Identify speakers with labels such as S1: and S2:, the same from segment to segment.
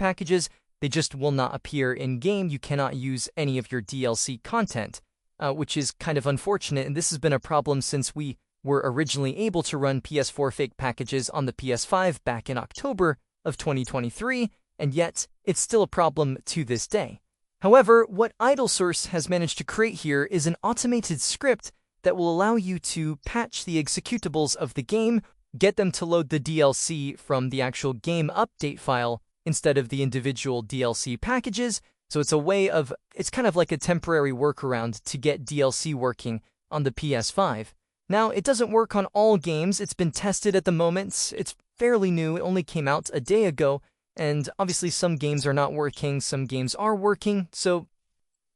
S1: packages, they just will not appear in-game. You cannot use any of your DLC content, which is kind of unfortunate, and this has been a problem since we were originally able to run PS4 fake packages on the PS5 back in October of 2023, and yet it's still a problem to this day. However, what IdleSource has managed to create here is an automated script that will allow you to patch the executables of the game, get them to load the DLC from the actual game update file instead of the individual DLC packages. So it's kind of like a temporary workaround to get DLC working on the PS5. Now, it doesn't work on all games. It's been tested at the moment. It's fairly new. It only came out a day ago. And obviously some games are not working, some games are working. So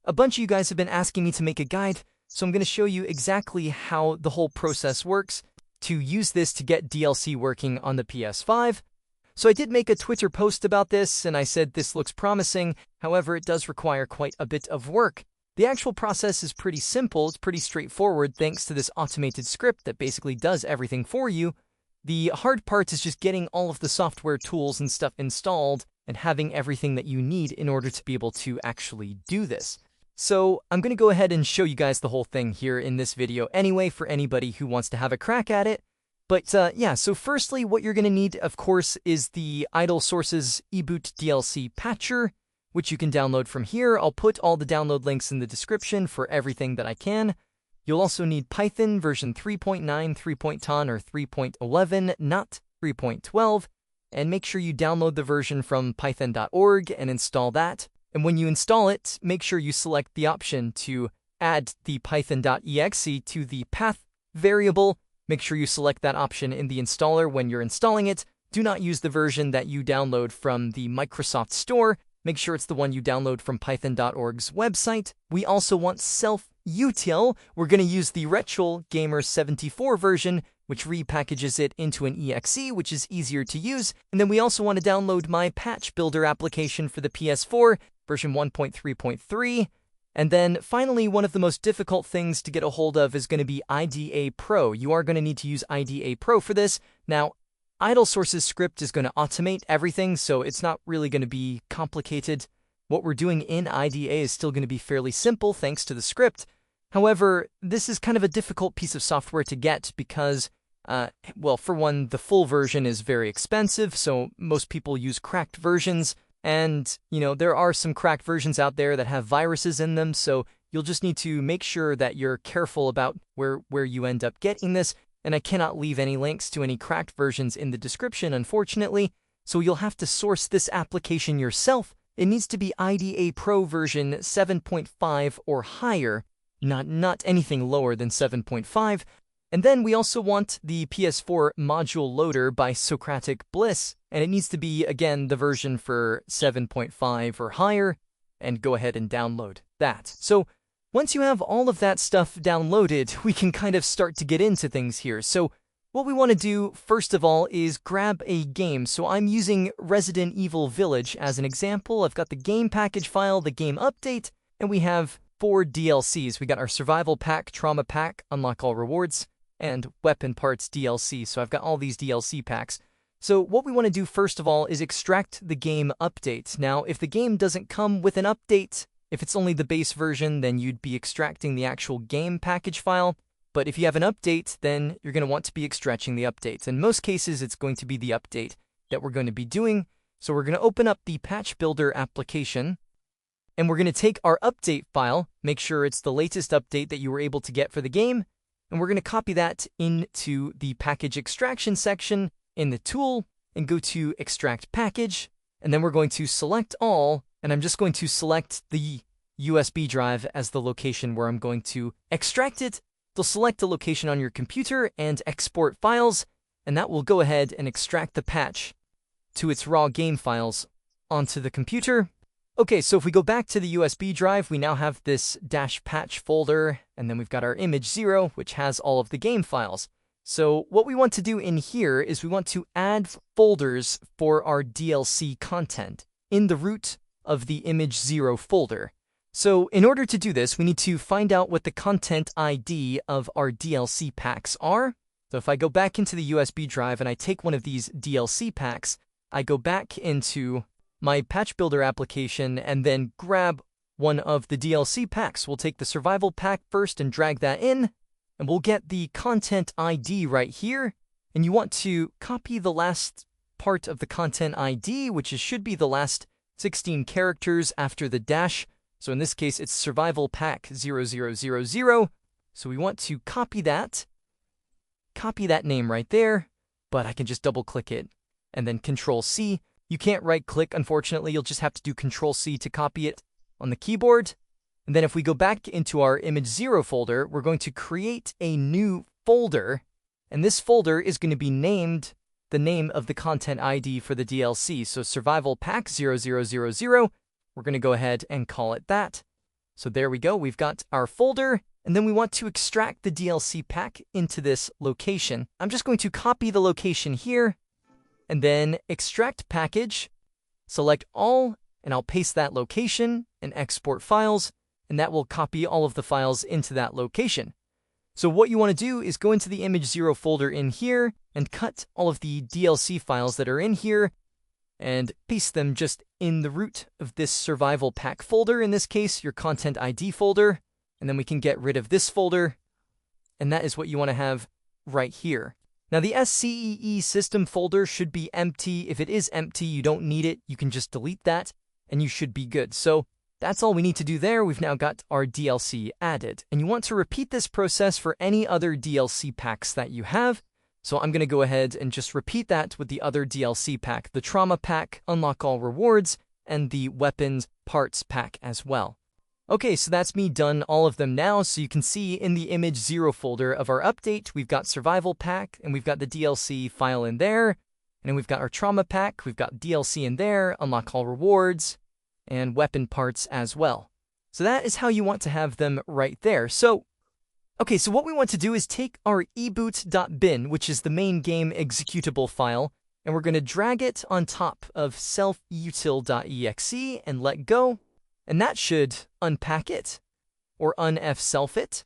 S1: a bunch of you guys have been asking me to make a guide. So I'm going to show you exactly how the whole process works to use this to get DLC working on the PS5. So I did make a Twitter post about this, and I said this looks promising. However, it does require quite a bit of work. The actual process is pretty simple. It's pretty straightforward thanks to this automated script that basically does everything for you. The hard part is just getting all of the software tools and stuff installed and having everything that you need in order to be able to actually do this. So I'm going to go ahead and show you guys the whole thing here in this video anyway for anybody who wants to have a crack at it. But yeah, so firstly, what you're going to need, of course, is the IdleSource's eBoot DLC Patcher, which you can download from here. I'll put all the download links in the description for everything that I can. You'll also need Python version 3.9, 3.10, or 3.11, not 3.12, and make sure you download the version from python.org and install that. And when you install it, make sure you select the option to add the python.exe to the path variable. Make sure you select that option in the installer when you're installing it. Do not use the version that you download from the Microsoft Store. Make sure it's the one you download from python.org's website. We also want self-util. We're going to use the Retro Gamer 74 version, which repackages it into an exe, which is easier to use. And then we also want to download my patch builder application for the PS4, version 1.3.3. And then finally, one of the most difficult things to get a hold of is going to be IDA Pro. You are going to need to use IDA Pro for this. Now, IdleSource's script is going to automate everything, so it's not really going to be complicated. What we're doing in IDA is still going to be fairly simple thanks to the script. However, this is kind of a difficult piece of software to get because, well, for one, the full version is very expensive, so most people use cracked versions. And, you know, there are some cracked versions out there that have viruses in them, so you'll just need to make sure that you're careful about where you end up getting this. And I cannot leave any links to any cracked versions in the description, unfortunately, so you'll have to source this application yourself. It needs to be IDA Pro version 7.5 or higher, not anything lower than 7.5. And then we also want the PS4 module loader by Socratic Bliss, and it needs to be, again, the version for 7.5 or higher, and go ahead and download that. So once you have all of that stuff downloaded, we can kind of start to get into things here. So what we want to do, first of all, is grab a game. So I'm using Resident Evil Village as an example. I've got the game package file, the game update, and we have 4 DLCs. We got our Survival Pack, Trauma Pack, Unlock All Rewards, and Weapon Parts DLC. So I've got all these DLC packs. So what we want to do, first of all, is extract the game update. Now, if the game doesn't come with an update, if it's only the base version, then you'd be extracting the actual game package file. But if you have an update, then you're going to want to be extracting the updates. In most cases, it's going to be the update that we're going to be doing. So we're going to open up the Patch Builder application, and we're going to take our update file, make sure it's the latest update that you were able to get for the game, and we're going to copy that into the package extraction section in the tool, and go to Extract Package, and then we're going to select all, and I'm just going to select the USB drive as the location where I'm going to extract it. They'll select a location on your computer and export files, and that will go ahead and extract the patch to its raw game files onto the computer. Okay, so if we go back to the USB drive, we now have this -patch folder, and then we've got our image 0, which has all of the game files. So what we want to do in here is we want to add folders for our DLC content in the root of the image 0 folder. So in order to do this, we need to find out what the content ID of our DLC packs are. So if I go back into the USB drive and I take one of these DLC packs, I go back into my patch builder application and then grab one of the DLC packs. We'll take the survival pack first and drag that in, and we'll get the content ID right here. And you want to copy the last part of the content ID, which should be the last 16 characters after the dash. So in this case, it's survival pack 0000. So we want to copy that name right there, but I can just double click it and then Control C. You can't right click, unfortunately. You'll just have to do Control C to copy it on the keyboard. And then if we go back into our image 0 folder, we're going to create a new folder. And this folder is going to be named the name of the content ID for the DLC. So survival pack 0000. We're going to go ahead and call it that. So there we go. We've got our folder. And then we want to extract the DLC pack into this location. I'm just going to copy the location here and then extract package, select all, and I'll paste that location and export files, and that will copy all of the files into that location. So what you want to do is go into the image 0 folder in here and cut all of the DLC files that are in here and paste them just in the root of this survival pack folder, in this case, your content ID folder. And then we can get rid of this folder, and that is what you want to have right here. Now, the SCEE system folder should be empty. If it is empty, you don't need it. You can just delete that, and you should be good. So that's all we need to do there. We've now got our DLC added. And you want to repeat this process for any other DLC packs that you have. So I'm going to go ahead and just repeat that with the other DLC pack, the Trauma pack, Unlock All Rewards, and the Weapons Parts pack as well. Okay, so that's me done all of them now. So you can see in the image 0 folder of our update, we've got survival pack and we've got the DLC file in there. And then we've got our trauma pack, we've got DLC in there, unlock all rewards, and weapon parts as well. So that is how you want to have them right there. So, okay, so what we want to do is take our eboot.bin, which is the main game executable file, and we're going to drag it on top of selfutil.exe and let go. And that should unpack it, or unfself it.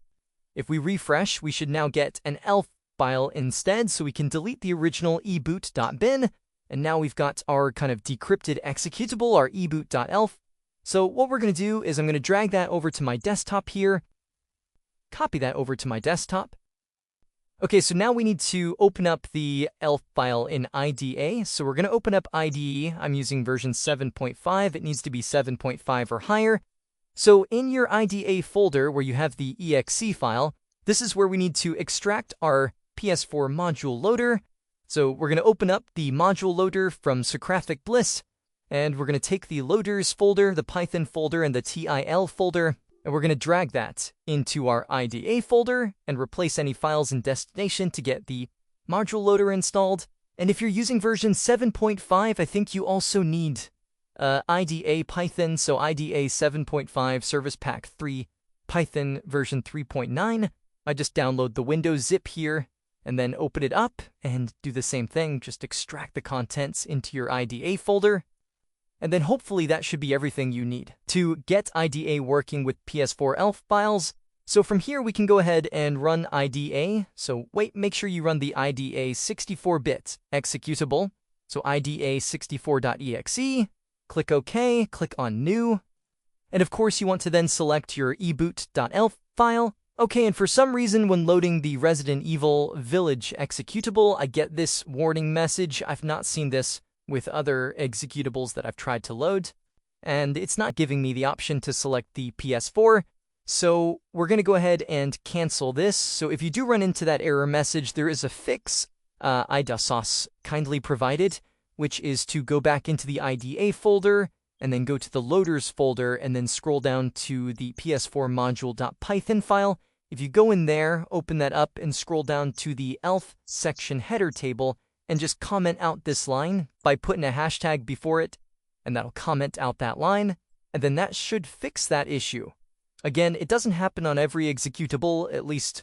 S1: If we refresh, we should now get an elf file instead, so we can delete the original eboot.bin, and now we've got our kind of decrypted executable, our eboot.elf. So what we're going to do is I'm going to drag that over to my desktop here, copy that over to my desktop. Okay, so now we need to open up the elf file in IDA. So we're going to open up IDE. I'm using version 7.5. It needs to be 7.5 or higher. So in your IDA folder where you have the exe file, this is where we need to extract our PS4 module loader. So we're going to open up the module loader from Socratic Bliss, and we're going to take the loaders folder, the Python folder, and the TIL folder, and we're going to drag that into our IDA folder and replace any files in destination to get the module loader installed. And if you're using version 7.5, I think you also need IDA Python, so IDA 7.5 Service Pack 3 Python version 3.9. I just download the Windows zip here and then open it up and do the same thing. Just extract the contents into your IDA folder. And then hopefully that should be everything you need to get IDA working with PS4 elf files. So from here, we can go ahead and run IDA. So make sure you run the IDA 64-bit executable. So IDA 64.exe, click OK, click on New. And of course, you want to then select your eboot.elf file. Okay, and for some reason, when loading the Resident Evil Village executable, I get this warning message. I've not seen this with other executables that I've tried to load, and it's not giving me the option to select the PS4. So we're going to go ahead and cancel this. So if you do run into that error message, there is a fix IDASOS kindly provided, which is to go back into the IDA folder and then go to the loaders folder and then scroll down to the PS4 module.python file. If you go in there, open that up and scroll down to the elf section header table and just comment out this line by putting a hashtag before it, and that'll comment out that line, and then that should fix that issue. Again, it doesn't happen on every executable, at least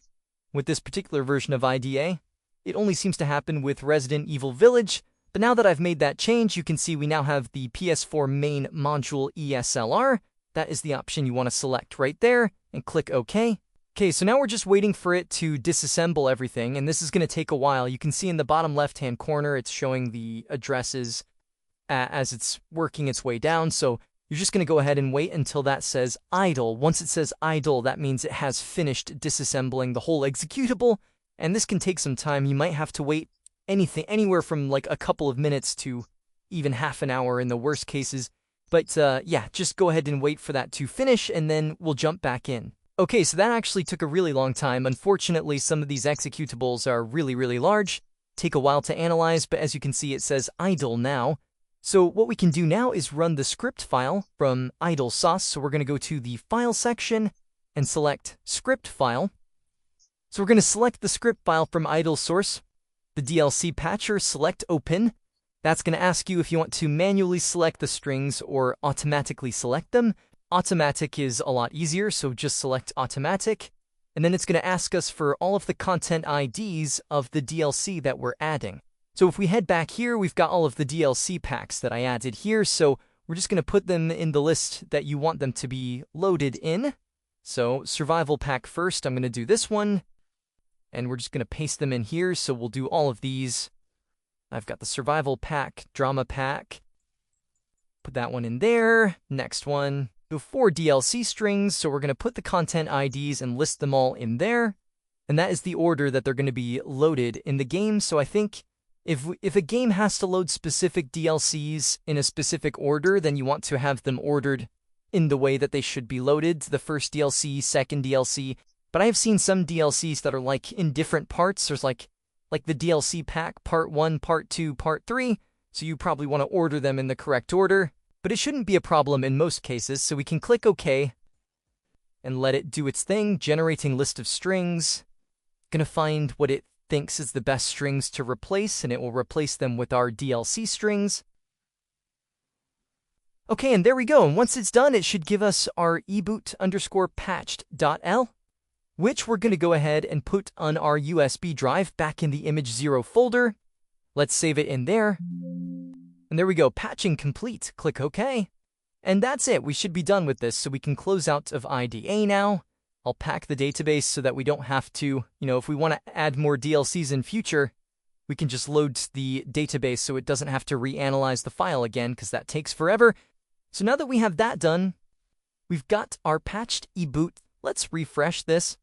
S1: with this particular version of IDA. It only seems to happen with Resident Evil Village, but now that I've made that change, you can see we now have the PS4 main module ESLR. That is the option you want to select right there, and click OK. Okay, so now we're just waiting for it to disassemble everything, and this is going to take a while. You can see in the bottom left-hand corner, it's showing the addresses as it's working its way down. So you're just going to go ahead and wait until that says idle. Once it says idle, that means it has finished disassembling the whole executable, and this can take some time. You might have to wait anywhere from like a couple of minutes to even half an hour in the worst cases. But yeah, just go ahead and wait for that to finish, and then we'll jump back in. Okay, so that actually took a really long time. Unfortunately, some of these executables are really, really large, take a while to analyze, but as you can see, it says idle now. So what we can do now is run the script file from idle source. So we're going to go to the file section and select script file. So we're going to select the script file from idle source, the DLC patcher, select open. That's going to ask you if you want to manually select the strings or automatically select them. Automatic is a lot easier, so just select automatic. And then it's going to ask us for all of the content IDs of the DLC that we're adding. So if we head back here, we've got all of the DLC packs that I added here. So we're just going to put them in the list that you want them to be loaded in. So survival pack first, I'm going to do this one. And we're just going to paste them in here. So we'll do all of these. I've got the survival pack, drama pack. Put that one in there. Next one. So 4 DLC strings. So we're going to put the content IDs and list them all in there. And that is the order that they're going to be loaded in the game. So I think if a game has to load specific DLCs in a specific order, then you want to have them ordered in the way that they should be loaded. The first DLC, second DLC. But I have seen some DLCs that are like in different parts. There's like the DLC pack, part 1, part 2, part 3. So you probably want to order them in the correct order. But it shouldn't be a problem in most cases. So we can click OK and let it do its thing, generating list of strings. Gonna find what it thinks is the best strings to replace, and it will replace them with our DLC strings. Okay, and there we go. And once it's done, it should give us our eboot_patched.l, which we're going to go ahead and put on our USB drive back in the image 0 folder. Let's save it in there. And there we go, patching complete. Click OK. And that's it. We should be done with this, so we can close out of IDA now. I'll pack the database so that we don't have to, if we want to add more DLCs in future, we can just load the database so it doesn't have to reanalyze the file again, because that takes forever. So now that we have that done, we've got our patched eboot. Let's refresh this.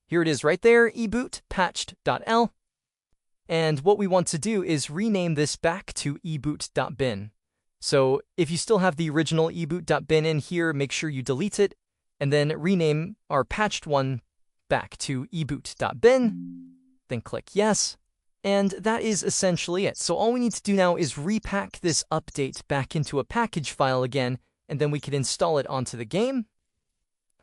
S1: Here it is right there, eboot patched.l. And what we want to do is rename this back to eboot.bin. So if you still have the original eboot.bin in here, make sure you delete it, and then rename our patched one back to eboot.bin. Then click yes. And that is essentially it. So all we need to do now is repack this update back into a package file again, and then we can install it onto the game.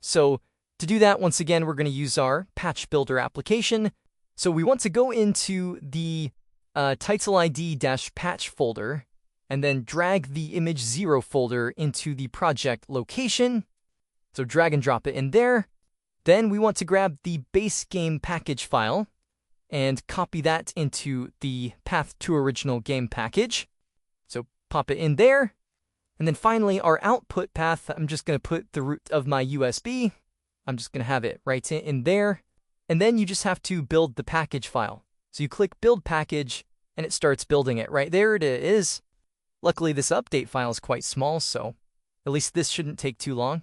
S1: So to do that, once again, we're going to use our patch builder application. So we want to go into the title ID-patch folder, and then drag the image 0 folder into the project location. So drag and drop it in there. Then we want to grab the base game package file and copy that into the path to original game package. So pop it in there. And then finally, our output path, I'm just going to put the root of my USB. I'm just going to have it right in there. And then you just have to build the package file. So you click build package, and it starts building it. Right there it is. Luckily, this update file is quite small, so at least this shouldn't take too long.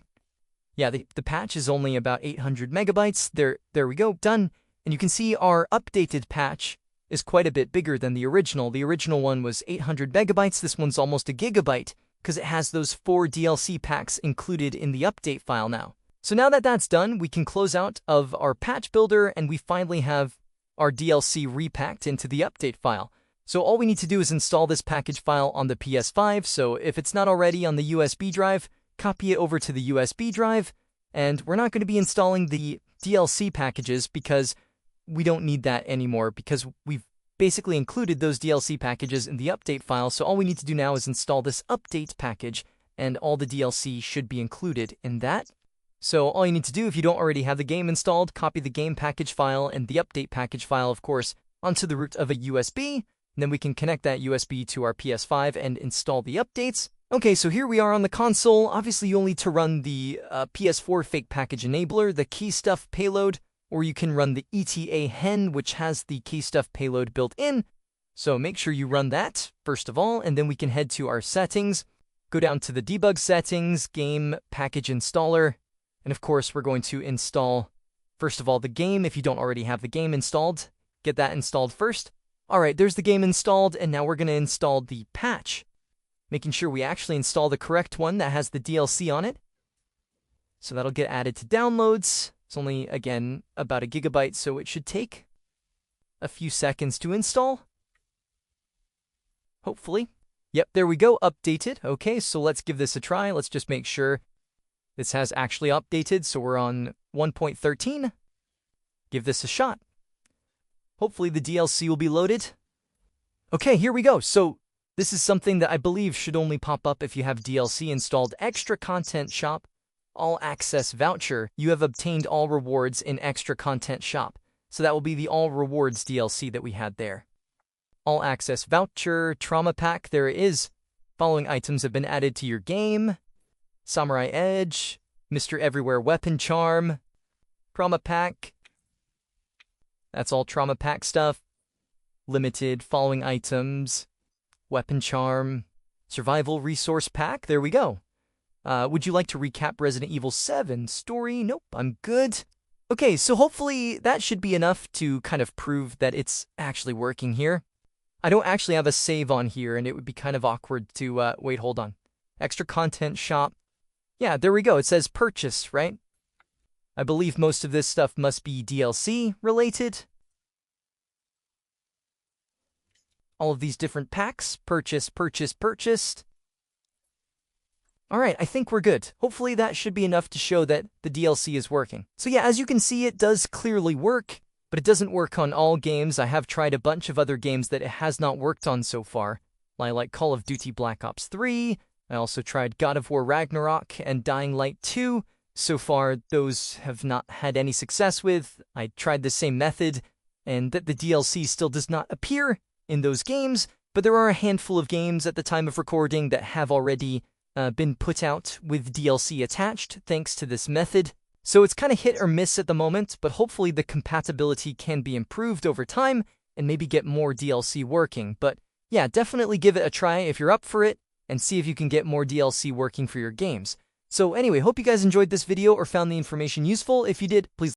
S1: Yeah, the patch is only about 800 megabytes. There we go, done. And you can see our updated patch is quite a bit bigger than the original. The original one was 800 megabytes. This one's almost a gigabyte because it has those 4 DLC packs included in the update file now. So now that that's done, we can close out of our patch builder, and we finally have our DLC repacked into the update file. So all we need to do is install this package file on the PS5. So if it's not already on the USB drive, copy it over to the USB drive. And we're not going to be installing the DLC packages because we don't need that anymore, because we've basically included those DLC packages in the update file. So all we need to do now is install this update package, and all the DLC should be included in that. So all you need to do, if you don't already have the game installed, copy the game package file and the update package file, of course, onto the root of a USB. And then we can connect that USB to our PS5 and install the updates. Okay, so here we are on the console. Obviously, you'll need to run the PS4 fake package enabler, the keystuff payload, or you can run the ETA hen, which has the keystuff payload built in. So make sure you run that, first of all, and then we can head to our settings, go down to the debug settings, game, package installer, and of course we're going to install, first of all, the game. If you don't already have the game installed, get that installed first. All right, there's the game installed, and now we're going to install the patch, making sure we actually install the correct one that has the DLC on it. So that'll get added to downloads. It's only, again, about a gigabyte, so it should take a few seconds to install. Hopefully. Yep, there we go, updated. Okay, so let's give this a try. Let's just make sure this has actually updated. So we're on 1.13. Give this a shot. Hopefully the DLC will be loaded. Okay, here we go. So this is something that I believe should only pop up if you have DLC installed. Extra Content Shop, All Access Voucher. You have obtained all rewards in Extra Content Shop. So that will be the All Rewards DLC that we had there. All Access Voucher, Trauma Pack, there it is. Following items have been added to your game. Samurai Edge, Mr. Everywhere Weapon Charm, Trauma Pack. That's all Trauma Pack stuff. Limited, following items, Weapon Charm, Survival Resource Pack, there we go. Would you like to recap Resident Evil 7 story? Nope, I'm good. Okay, so hopefully that should be enough to kind of prove that it's actually working here. I don't actually have a save on here, and it would be kind of awkward to, wait, hold on. Extra Content Shop. Yeah, there we go. It says purchase, right? I believe most of this stuff must be DLC related. All of these different packs. Purchase, purchase, purchased. All right, I think we're good. Hopefully that should be enough to show that the DLC is working. So yeah, as you can see, it does clearly work. But it doesn't work on all games. I have tried a bunch of other games that it has not worked on so far. I like Call of Duty Black Ops 3. I also tried God of War Ragnarok and Dying Light 2. So far, those have not had any success with. I tried the same method, and that the DLC still does not appear in those games. But there are a handful of games at the time of recording that have already been put out with DLC attached, thanks to this method. So it's kind of hit or miss at the moment, but hopefully the compatibility can be improved over time and maybe get more DLC working. But yeah, definitely give it a try if you're up for it and see if you can get more DLC working for your games. So anyway, hope you guys enjoyed this video or found the information useful. If you did, please